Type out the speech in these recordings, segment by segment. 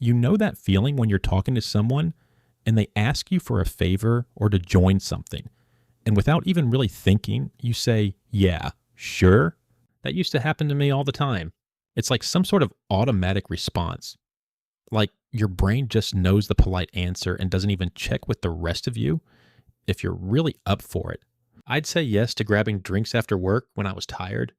You know that feeling when you're talking to someone and they ask you for a favor or to join something, and without even really thinking, you say, yeah, sure? That used to happen to me all the time. It's like some sort of automatic response. Like your brain just knows the polite answer and doesn't even check with the rest of you if you're really up for it. I'd say yes to grabbing drinks after work when I was tired,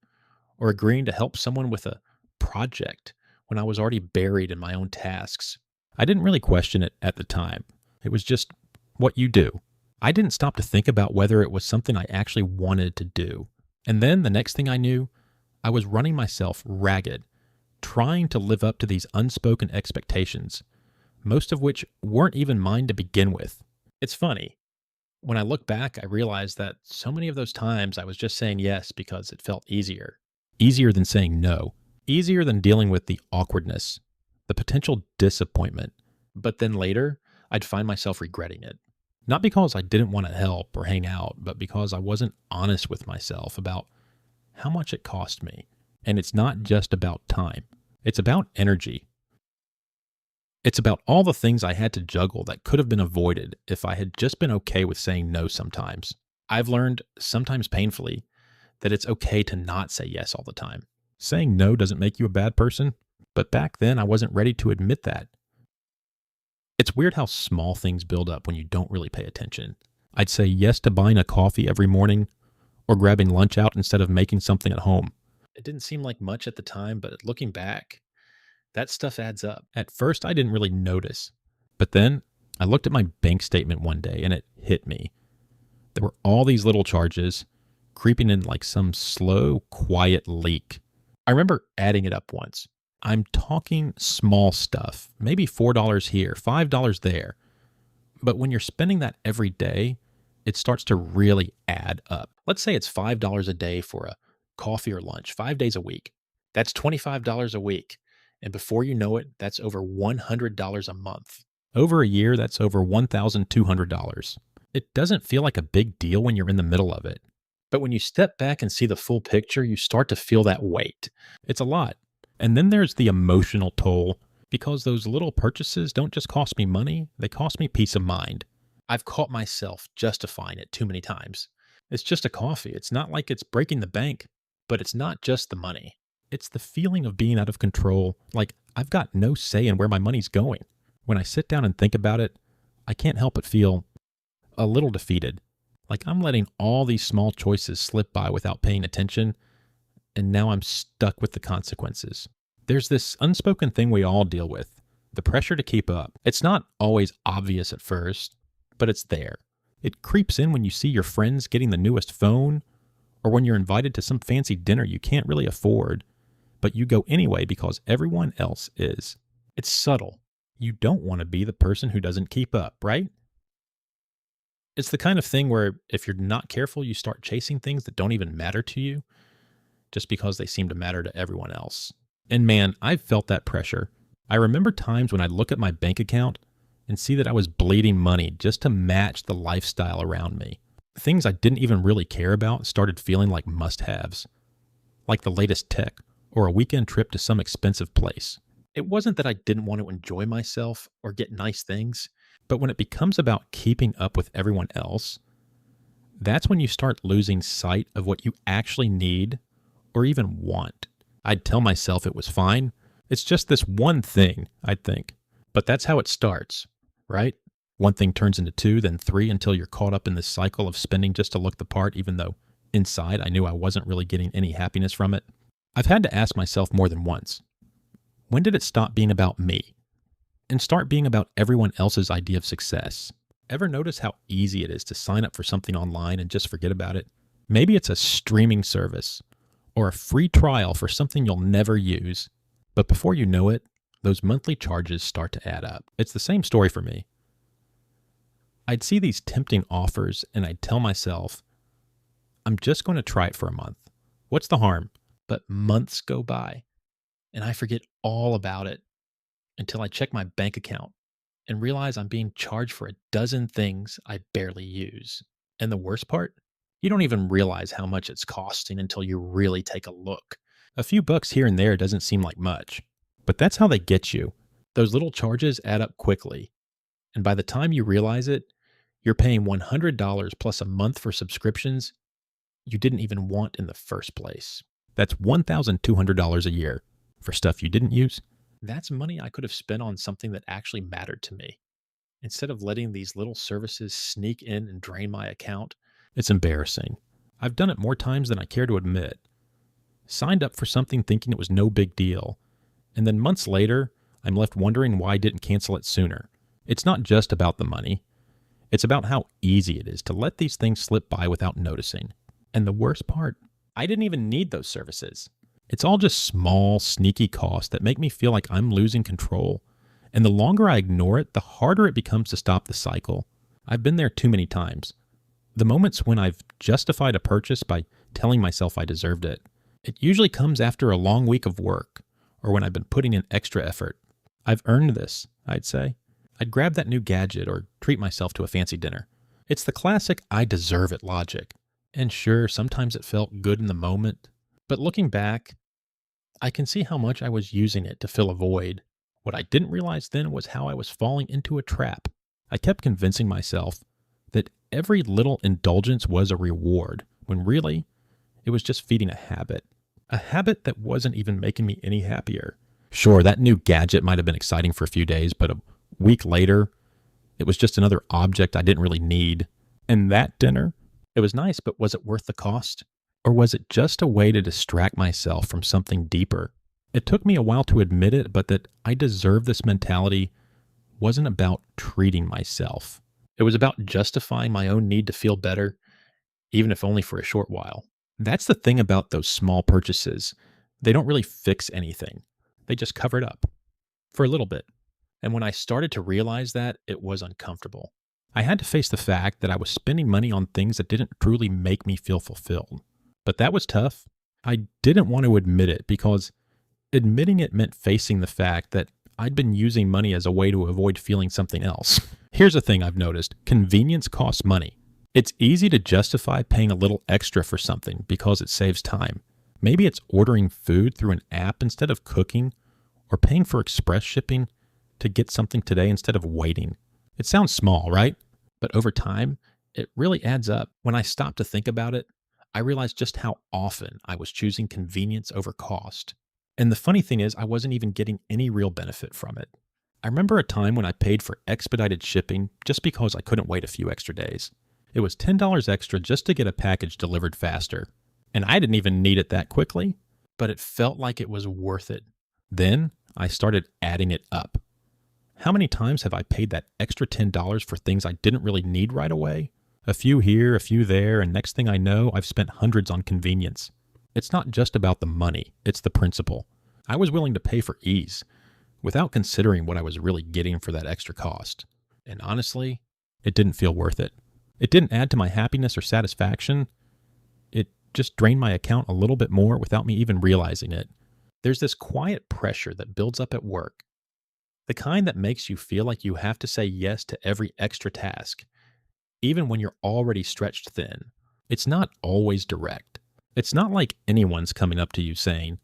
or agreeing to help someone with a project when I was already buried in my own tasks. I didn't really question it at the time. It was just what you do. I didn't stop to think about whether it was something I actually wanted to do. And then the next thing I knew, I was running myself ragged, trying to live up to these unspoken expectations, most of which weren't even mine to begin with. It's funny. When I look back, I realize that so many of those times I was just saying yes because it felt easier. Easier than saying no. Easier than dealing with the awkwardness, the potential disappointment. But then later, I'd find myself regretting it. Not because I didn't want to help or hang out, but because I wasn't honest with myself about how much it cost me. And it's not just about time. It's about energy. It's about all the things I had to juggle that could have been avoided if I had just been okay with saying no sometimes. I've learned, sometimes painfully, that it's okay to not say yes all the time. Saying no doesn't make you a bad person, but back then I wasn't ready to admit that. It's weird how small things build up when you don't really pay attention. I'd say yes to buying a coffee every morning or grabbing lunch out instead of making something at home. It didn't seem like much at the time, but looking back, that stuff adds up. At first, I didn't really notice, but then I looked at my bank statement one day and it hit me. There were all these little charges creeping in like some slow, quiet leak. I remember adding it up once. I'm talking small stuff, maybe $4 here, $5 there. But when you're spending that every day, it starts to really add up. Let's say it's $5 a day for a coffee or lunch, 5 days a week. That's $25 a week. And before you know it, that's over $100 a month. Over a year, that's over $1,200. It doesn't feel like a big deal when you're in the middle of it. But when you step back and see the full picture, you start to feel that weight. It's a lot. And then there's the emotional toll, because those little purchases don't just cost me money, they cost me peace of mind. I've caught myself justifying it too many times. It's just a coffee. It's not like it's breaking the bank, but it's not just the money. It's the feeling of being out of control, like I've got no say in where my money's going. When I sit down and think about it, I can't help but feel a little defeated. Like I'm letting all these small choices slip by without paying attention, and now I'm stuck with the consequences. There's this unspoken thing we all deal with, the pressure to keep up. It's not always obvious at first, but it's there. It creeps in when you see your friends getting the newest phone, or when you're invited to some fancy dinner you can't really afford, but you go anyway because everyone else is. It's subtle. You don't want to be the person who doesn't keep up, right? It's the kind of thing where if you're not careful, you start chasing things that don't even matter to you just because they seem to matter to everyone else. And man, I've felt that pressure. I remember times when I'd look at my bank account and see that I was bleeding money just to match the lifestyle around me. Things I didn't even really care about started feeling like must-haves, like the latest tech or a weekend trip to some expensive place. It wasn't that I didn't want to enjoy myself or get nice things, but when it becomes about keeping up with everyone else, that's when you start losing sight of what you actually need or even want. I'd tell myself it was fine. It's just this one thing, I'd think. But that's how it starts, right? One thing turns into two, then three, until you're caught up in this cycle of spending just to look the part, even though inside I knew I wasn't really getting any happiness from it. I've had to ask myself more than once, when did it stop being about me and start being about everyone else's idea of success? Ever notice how easy it is to sign up for something online and just forget about it? Maybe it's a streaming service or a free trial for something you'll never use. But before you know it, those monthly charges start to add up. It's the same story for me. I'd see these tempting offers and I'd tell myself, I'm just going to try it for a month. What's the harm? But months go by and I forget all about it until I check my bank account and realize I'm being charged for a dozen things I barely use. And the worst part? You don't even realize how much it's costing until you really take a look. A few bucks here and there doesn't seem like much, but that's how they get you. Those little charges add up quickly, and by the time you realize it, you're paying $100 plus a month for subscriptions you didn't even want in the first place. That's $1,200 a year for stuff you didn't use. That's money I could have spent on something that actually mattered to me. Instead of letting these little services sneak in and drain my account, it's embarrassing. I've done it more times than I care to admit. Signed up for something thinking it was no big deal, and then months later, I'm left wondering why I didn't cancel it sooner. It's not just about the money. It's about how easy it is to let these things slip by without noticing. And the worst part, I didn't even need those services. It's all just small, sneaky costs that make me feel like I'm losing control. And the longer I ignore it, the harder it becomes to stop the cycle. I've been there too many times. The moments when I've justified a purchase by telling myself I deserved it. It usually comes after a long week of work, or when I've been putting in extra effort. I've earned this, I'd say. I'd grab that new gadget or treat myself to a fancy dinner. It's the classic I deserve it logic. And sure, sometimes it felt good in the moment, but looking back, I can see how much I was using it to fill a void. What I didn't realize then was how I was falling into a trap. I kept convincing myself that every little indulgence was a reward, when really, it was just feeding a habit that wasn't even making me any happier. Sure, that new gadget might have been exciting for a few days, but a week later, it was just another object I didn't really need. And that dinner, it was nice, but was it worth the cost? Or was it just a way to distract myself from something deeper? It took me a while to admit it, but that I deserve this mentality wasn't about treating myself. It was about justifying my own need to feel better, even if only for a short while. That's the thing about those small purchases. They don't really fix anything. They just cover it up for a little bit. And when I started to realize that, it was uncomfortable. I had to face the fact that I was spending money on things that didn't truly make me feel fulfilled. But that was tough. I didn't want to admit it because admitting it meant facing the fact that I'd been using money as a way to avoid feeling something else. Here's a thing I've noticed. Convenience costs money. It's easy to justify paying a little extra for something because it saves time. Maybe it's ordering food through an app instead of cooking, or paying for express shipping to get something today instead of waiting. It sounds small, right? But over time, it really adds up. When I stopped to think about it, I realized just how often I was choosing convenience over cost. And the funny thing is, I wasn't even getting any real benefit from it. I remember a time when I paid for expedited shipping just because I couldn't wait a few extra days. It was $10 extra just to get a package delivered faster. And I didn't even need it that quickly, but it felt like it was worth it. Then I started adding it up. How many times have I paid that extra $10 for things I didn't really need right away? A few here, a few there, and next thing I know, I've spent hundreds on convenience. It's not just about the money, it's the principle. I was willing to pay for ease, without considering what I was really getting for that extra cost. And honestly, it didn't feel worth it. It didn't add to my happiness or satisfaction. It just drained my account a little bit more without me even realizing it. There's this quiet pressure that builds up at work. The kind that makes you feel like you have to say yes to every extra task, even when you're already stretched thin. It's not always direct. It's not like anyone's coming up to you saying,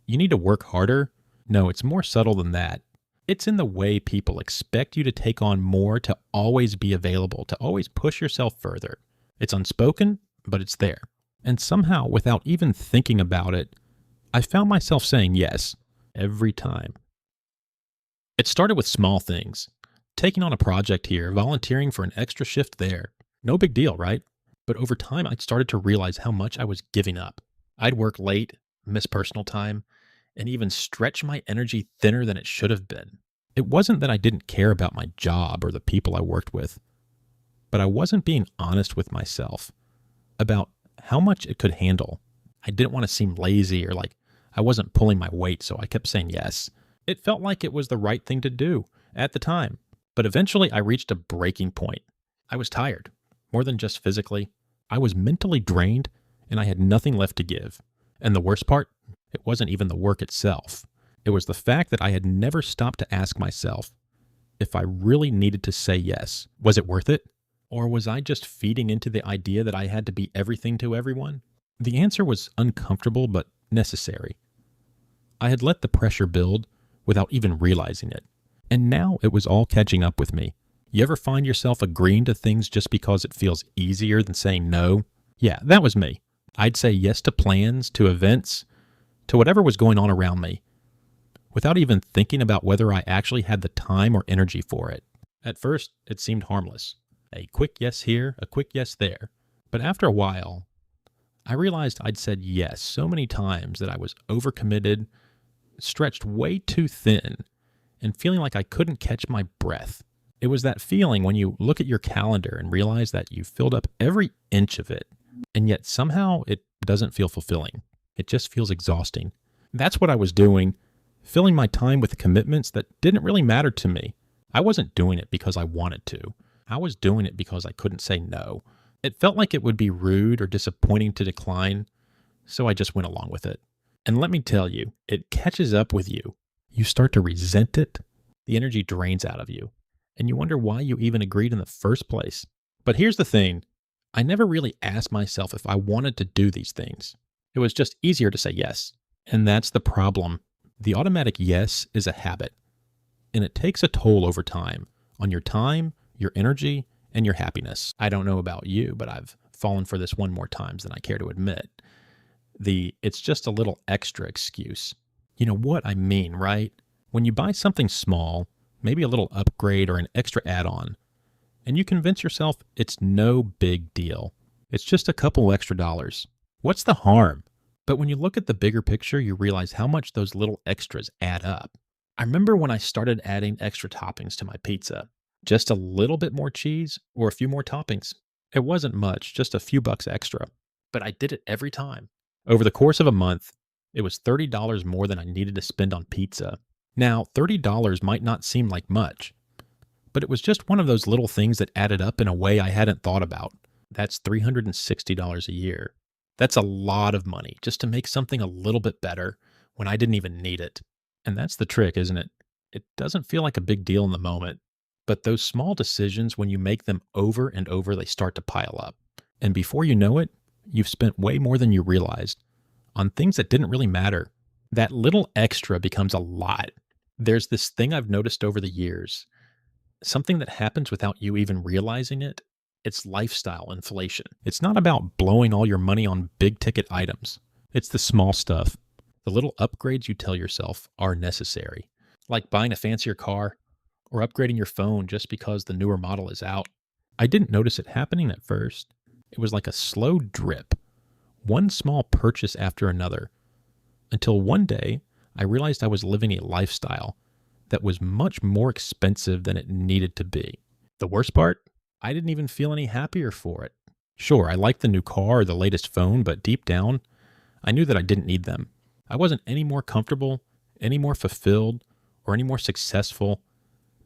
"You need to work harder." No, it's more subtle than that. It's in the way people expect you to take on more, to always be available, to always push yourself further. It's unspoken, but it's there. And somehow, without even thinking about it, I found myself saying yes every time. It started with small things. Taking on a project here, volunteering for an extra shift there. No big deal, right? But over time, I started to realize how much I was giving up. I'd work late, miss personal time, and even stretch my energy thinner than it should have been. It wasn't that I didn't care about my job or the people I worked with, but I wasn't being honest with myself about how much it could handle. I didn't want to seem lazy or like I wasn't pulling my weight, so I kept saying yes. It felt like it was the right thing to do at the time, but eventually I reached a breaking point. I was tired, more than just physically. I was mentally drained, and I had nothing left to give. And the worst part? It wasn't even the work itself. It was the fact that I had never stopped to ask myself if I really needed to say yes. Was it worth it? Or was I just feeding into the idea that I had to be everything to everyone? The answer was uncomfortable but necessary. I had let the pressure build without even realizing it. And now it was all catching up with me. You ever find yourself agreeing to things just because it feels easier than saying no? Yeah, that was me. I'd say yes to plans, to events, to whatever was going on around me, without even thinking about whether I actually had the time or energy for it. At first, it seemed harmless. A quick yes here, a quick yes there. But after a while, I realized I'd said yes so many times that I was overcommitted, stretched way too thin, and feeling like I couldn't catch my breath. It was that feeling when you look at your calendar and realize that you filled up every inch of it, and yet somehow it doesn't feel fulfilling. It just feels exhausting. That's what I was doing, filling my time with commitments that didn't really matter to me. I wasn't doing it because I wanted to. I was doing it because I couldn't say no. It felt like it would be rude or disappointing to decline, so I just went along with it. And let me tell you, it catches up with you. You start to resent it, the energy drains out of you, and you wonder why you even agreed in the first place. But here's the thing, I never really asked myself if I wanted to do these things. It was just easier to say yes. And that's the problem. The automatic yes is a habit, and it takes a toll over time on your time, your energy, and your happiness. I don't know about you, but I've fallen for this one more times than I care to admit. It's just a little extra excuse. You know what I mean, right? When you buy something small, maybe a little upgrade or an extra add-on, and you convince yourself it's no big deal. It's just a couple extra dollars. What's the harm? But when you look at the bigger picture, you realize how much those little extras add up. I remember when I started adding extra toppings to my pizza. Just a little bit more cheese or a few more toppings. It wasn't much, just a few bucks extra. But I did it every time. Over the course of a month, it was $30 more than I needed to spend on pizza. Now, $30 might not seem like much, but it was just one of those little things that added up in a way I hadn't thought about. That's $360 a year. That's a lot of money just to make something a little bit better when I didn't even need it. And that's the trick, isn't it? It doesn't feel like a big deal in the moment, but those small decisions, when you make them over and over, they start to pile up. And before you know it, you've spent way more than you realized on things that didn't really matter. That little extra becomes a lot. There's this thing I've noticed over the years, something that happens without you even realizing it. It's lifestyle inflation. It's not about blowing all your money on big ticket items. It's the small stuff, the little upgrades you tell yourself are necessary, like buying a fancier car or upgrading your phone just because the newer model is out. I didn't notice it happening at first. It was like a slow drip, one small purchase after another, until one day I realized I was living a lifestyle that was much more expensive than it needed to be. The worst part? I didn't even feel any happier for it. Sure, I liked the new car or the latest phone, but deep down, I knew that I didn't need them. I wasn't any more comfortable, any more fulfilled, or any more successful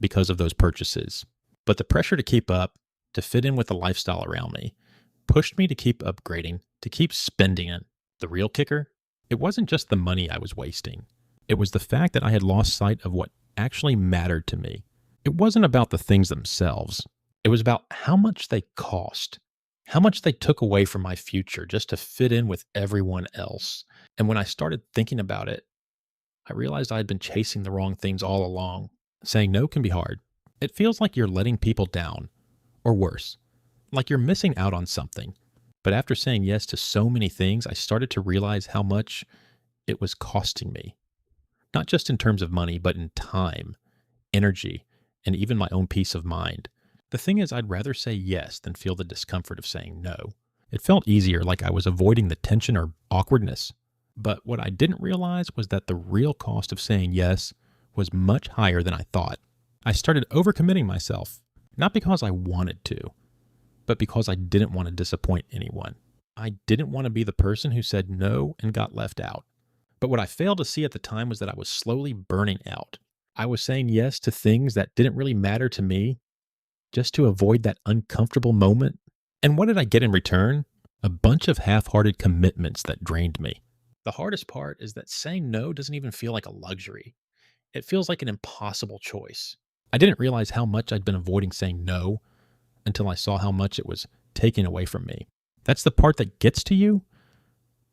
because of those purchases. But the pressure to keep up, to fit in with the lifestyle around me, pushed me to keep upgrading, to keep spending it. The real kicker? It wasn't just the money I was wasting. It was the fact that I had lost sight of what actually mattered to me. It wasn't about the things themselves. It was about how much they cost, how much they took away from my future just to fit in with everyone else. And when I started thinking about it, I realized I had been chasing the wrong things all along. Saying no can be hard. It feels like you're letting people down, or worse, like you're missing out on something. But after saying yes to so many things, I started to realize how much it was costing me. Not just in terms of money, but in time, energy, and even my own peace of mind. The thing is, I'd rather say yes than feel the discomfort of saying no. It felt easier, like I was avoiding the tension or awkwardness. But what I didn't realize was that the real cost of saying yes was much higher than I thought. I started overcommitting myself, not because I wanted to, but because I didn't want to disappoint anyone. I didn't want to be the person who said no and got left out. But what I failed to see at the time was that I was slowly burning out. I was saying yes to things that didn't really matter to me, just to avoid that uncomfortable moment. And what did I get in return? A bunch of half-hearted commitments that drained me. The hardest part is that saying no doesn't even feel like a luxury. It feels like an impossible choice. I didn't realize how much I'd been avoiding saying no until I saw how much it was taking away from me. That's the part that gets to you.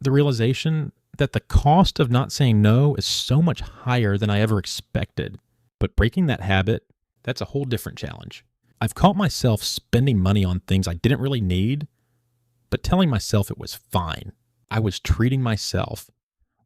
The realization that the cost of not saying no is so much higher than I ever expected. But breaking that habit, that's a whole different challenge. I've caught myself spending money on things I didn't really need, but telling myself it was fine. I was treating myself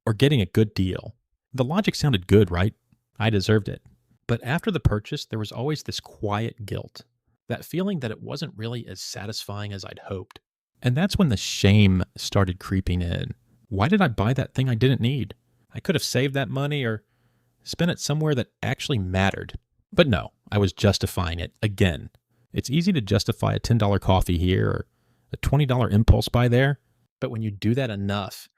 or getting a good deal. The logic sounded good, right? I deserved it. But after the purchase, there was always this quiet guilt, that feeling that it wasn't really as satisfying as I'd hoped. And that's when the shame started creeping in. Why did I buy that thing I didn't need? I could have saved that money or spent it somewhere that actually mattered. But no, I was justifying it again. It's easy to justify a $10 coffee here or a $20 impulse buy there. But when you do that enough,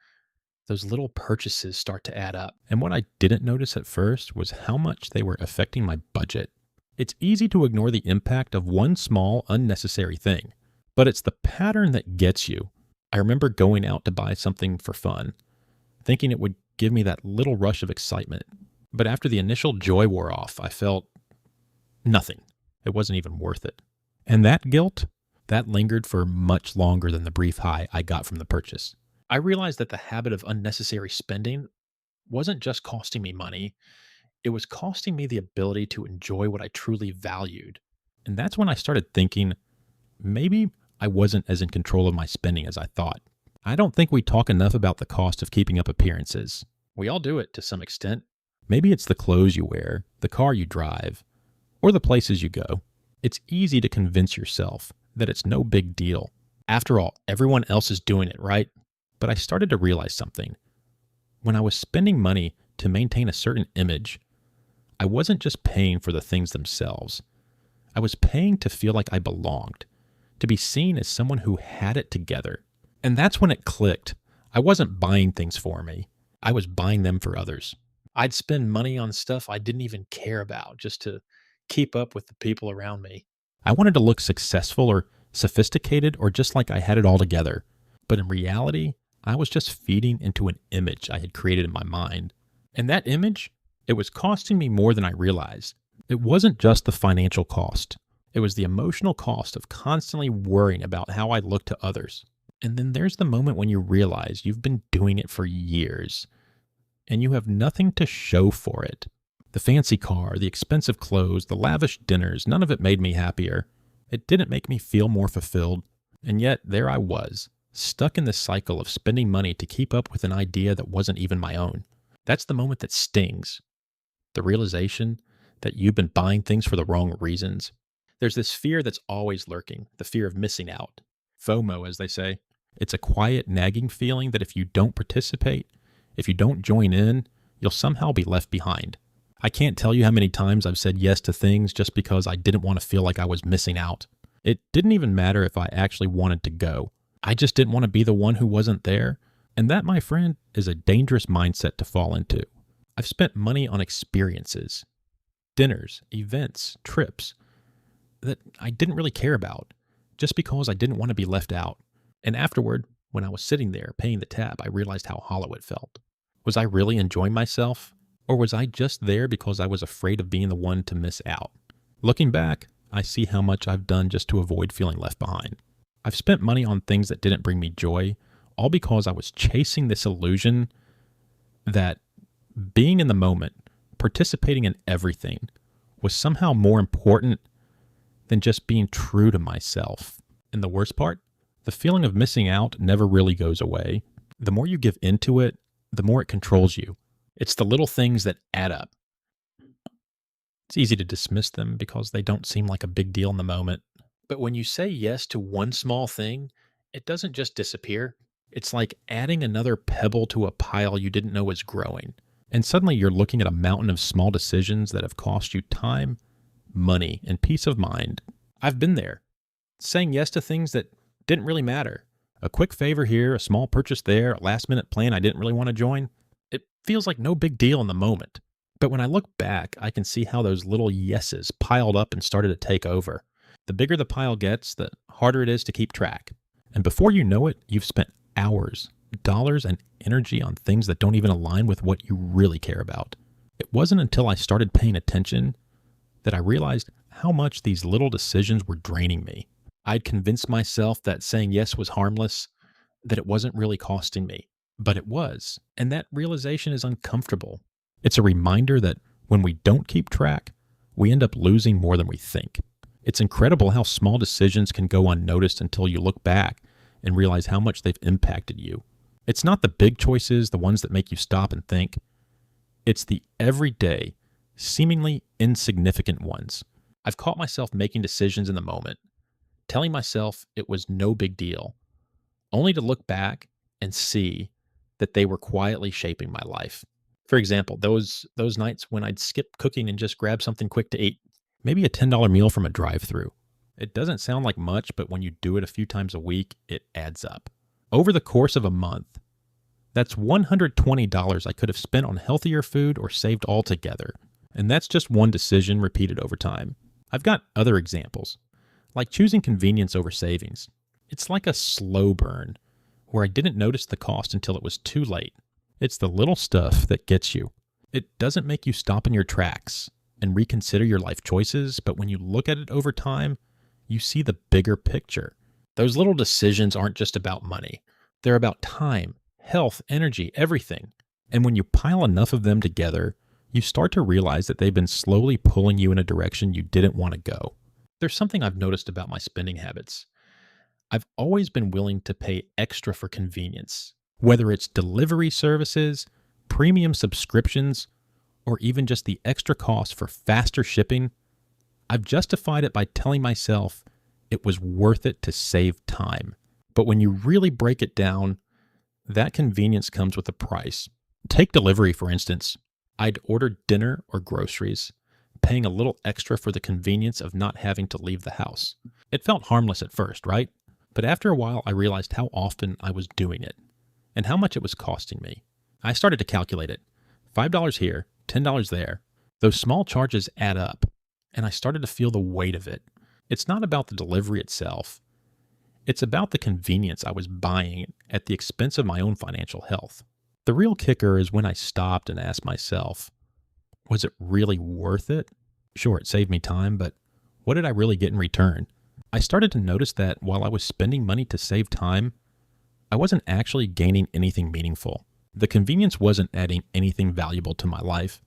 those little purchases start to add up. And what I didn't notice at first was how much they were affecting my budget. It's easy to ignore the impact of one small, unnecessary thing, but it's the pattern that gets you. I remember going out to buy something for fun, thinking it would give me that little rush of excitement. But after the initial joy wore off, I felt nothing. It wasn't even worth it. And that guilt, that lingered for much longer than the brief high I got from the purchase. I realized that the habit of unnecessary spending wasn't just costing me money, it was costing me the ability to enjoy what I truly valued. And that's when I started thinking, maybe I wasn't as in control of my spending as I thought. I don't think we talk enough about the cost of keeping up appearances. We all do it to some extent. Maybe it's the clothes you wear, the car you drive, or the places you go. It's easy to convince yourself that it's no big deal. After all, everyone else is doing it, right? But I started to realize something. When I was spending money to maintain a certain image, I wasn't just paying for the things themselves. I was paying to feel like I belonged, to be seen as someone who had it together. And that's when it clicked. I wasn't buying things for me. I was buying them for others. I'd spend money on stuff I didn't even care about just to keep up with the people around me. I wanted to look successful or sophisticated or just like I had it all together. But in reality, I was just feeding into an image I had created in my mind. And that image, it was costing me more than I realized. It wasn't just the financial cost. It was the emotional cost of constantly worrying about how I looked to others. And then there's the moment when you realize you've been doing it for years and you have nothing to show for it. The fancy car, the expensive clothes, the lavish dinners, none of it made me happier. It didn't make me feel more fulfilled. And yet there I was, stuck in this cycle of spending money to keep up with an idea that wasn't even my own. That's the moment that stings. The realization that you've been buying things for the wrong reasons. There's this fear that's always lurking, the fear of missing out. FOMO, as they say. It's a quiet, nagging feeling that if you don't participate, if you don't join in, you'll somehow be left behind. I can't tell you how many times I've said yes to things just because I didn't want to feel like I was missing out. It didn't even matter if I actually wanted to go. I just didn't want to be the one who wasn't there. And that, my friend, is a dangerous mindset to fall into. I've spent money on experiences, dinners, events, trips that I didn't really care about just because I didn't want to be left out. And afterward, when I was sitting there paying the tab, I realized how hollow it felt. Was I really enjoying myself? Or was I just there because I was afraid of being the one to miss out? Looking back, I see how much I've done just to avoid feeling left behind. I've spent money on things that didn't bring me joy, all because I was chasing this illusion that being in the moment, participating in everything, was somehow more important than just being true to myself. And the worst part, the feeling of missing out never really goes away. The more you give into it, the more it controls you. It's the little things that add up. It's easy to dismiss them because they don't seem like a big deal in the moment. But when you say yes to one small thing, it doesn't just disappear. It's like adding another pebble to a pile you didn't know was growing. And suddenly you're looking at a mountain of small decisions that have cost you time, money, and peace of mind. I've been there, saying yes to things that didn't really matter. A quick favor here, a small purchase there, a last-minute plan I didn't really want to join. It feels like no big deal in the moment. But when I look back, I can see how those little yeses piled up and started to take over. The bigger the pile gets, the harder it is to keep track. And before you know it, you've spent hours, dollars, and energy on things that don't even align with what you really care about. It wasn't until I started paying attention that I realized how much these little decisions were draining me. I'd convinced myself that saying yes was harmless, that it wasn't really costing me. But it was. And that realization is uncomfortable. It's a reminder that when we don't keep track, we end up losing more than we think. It's incredible how small decisions can go unnoticed until you look back and realize how much they've impacted you. It's not the big choices, the ones that make you stop and think. It's the everyday, seemingly insignificant ones. I've caught myself making decisions in the moment, telling myself it was no big deal, only to look back and see that they were quietly shaping my life. For example, those nights when I'd skip cooking and just grab something quick to eat, maybe a $10 meal from a drive-thru. It doesn't sound like much, but when you do it a few times a week, it adds up. Over the course of a month, that's $120 I could have spent on healthier food or saved altogether. And that's just one decision repeated over time. I've got other examples, like choosing convenience over savings. It's like a slow burn, where I didn't notice the cost until it was too late. It's the little stuff that gets you. It doesn't make you stop in your tracks and reconsider your life choices, but when you look at it over time, you see the bigger picture. Those little decisions aren't just about money. They're about time, health, energy, everything. And when you pile enough of them together, you start to realize that they've been slowly pulling you in a direction you didn't want to go. There's something I've noticed about my spending habits. I've always been willing to pay extra for convenience, whether it's delivery services, premium subscriptions, or even just the extra cost for faster shipping. I've justified it by telling myself it was worth it to save time. But when you really break it down, that convenience comes with a price. Take delivery, for instance. I'd order dinner or groceries, paying a little extra for the convenience of not having to leave the house. It felt harmless at first, right? But after a while, I realized how often I was doing it and how much it was costing me. I started to calculate it. $5 here, $10 there. Those small charges add up, and I started to feel the weight of it. It's not about the delivery itself. It's about the convenience I was buying at the expense of my own financial health. The real kicker is when I stopped and asked myself, was it really worth it? Sure, it saved me time, but what did I really get in return? I started to notice that while I was spending money to save time, I wasn't actually gaining anything meaningful. The convenience wasn't adding anything valuable to my life.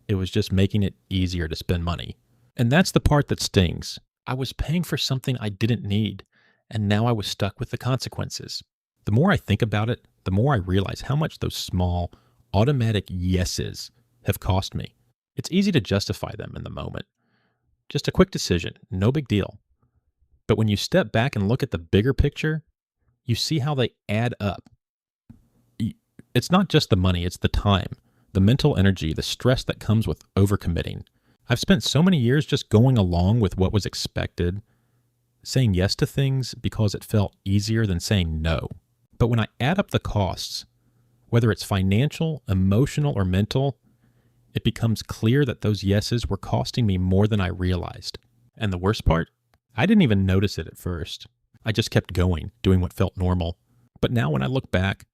It was just making it easier to spend money. And that's the part that stings. I was paying for something I didn't need, and now I was stuck with the consequences. The more I think about it, the more I realize how much those small, automatic yeses have cost me. It's easy to justify them in the moment. Just a quick decision, no big deal. But when you step back and look at the bigger picture, you see how they add up. It's not just the money, it's the time, the mental energy, the stress that comes with overcommitting. I've spent so many years just going along with what was expected, saying yes to things because it felt easier than saying no. But when I add up the costs, whether it's financial, emotional, or mental, it becomes clear that those yeses were costing me more than I realized. And the worst part? I didn't even notice it at first. I just kept going, doing what felt normal. But now when I look back,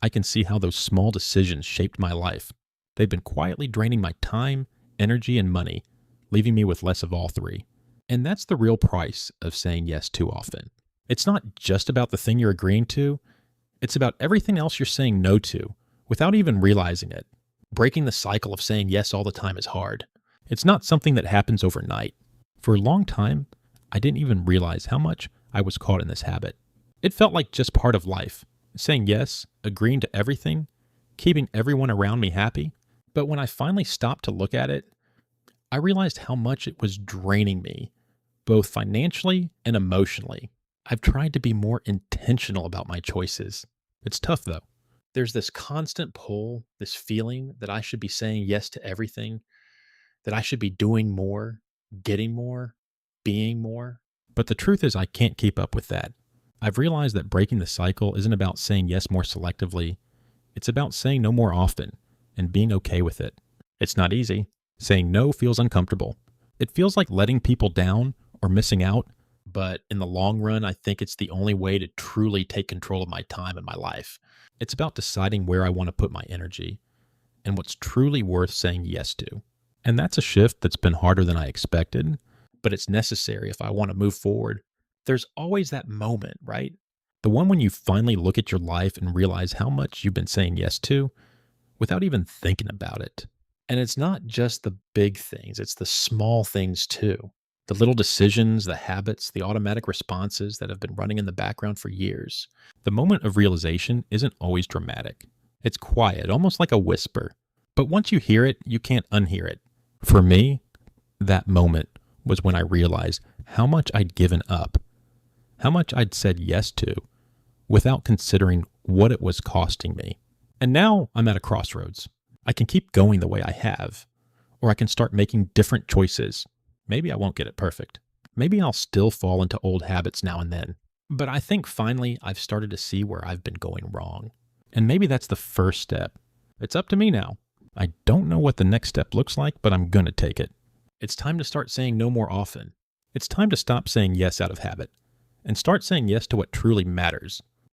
I can see how those small decisions shaped my life. They've been quietly draining my time, energy, and money, leaving me with less of all three. And that's the real price of saying yes too often. It's not just about the thing you're agreeing to. It's about everything else you're saying no to without even realizing it. Breaking the cycle of saying yes all the time is hard. It's not something that happens overnight. For a long time, I didn't even realize how much I was caught in this habit. It felt like just part of life. Saying yes, agreeing to everything, keeping everyone around me happy. But when I finally stopped to look at it, I realized how much it was draining me, both financially and emotionally. I've tried to be more intentional about my choices. It's tough though. There's this constant pull, this feeling that I should be saying yes to everything, that I should be doing more, getting more, being more. But the truth is I can't keep up with that. I've realized that breaking the cycle isn't about saying yes more selectively. It's about saying no more often and being okay with it. It's not easy. Saying no feels uncomfortable. It feels like letting people down or missing out, but in the long run, I think it's the only way to truly take control of my time and my life. It's about deciding where I want to put my energy and what's truly worth saying yes to. And that's a shift that's been harder than I expected, but it's necessary if I want to move forward. There's always that moment, right? The one when you finally look at your life and realize how much you've been saying yes to without even thinking about it. And it's not just the big things, it's the small things too. The little decisions, the habits, the automatic responses that have been running in the background for years. The moment of realization isn't always dramatic. It's quiet, almost like a whisper. But once you hear it, you can't unhear it. For me, that moment was when I realized how much I'd given up, how much I'd said yes to, without considering what it was costing me. And now I'm at a crossroads. I can keep going the way I have, or I can start making different choices. Maybe I won't get it perfect. Maybe I'll still fall into old habits now and then. But I think finally I've started to see where I've been going wrong. And maybe that's the first step. It's up to me now. I don't know what the next step looks like, but I'm going to take it. It's time to start saying no more often. It's time to stop saying yes out of habit and start saying yes to what truly matters.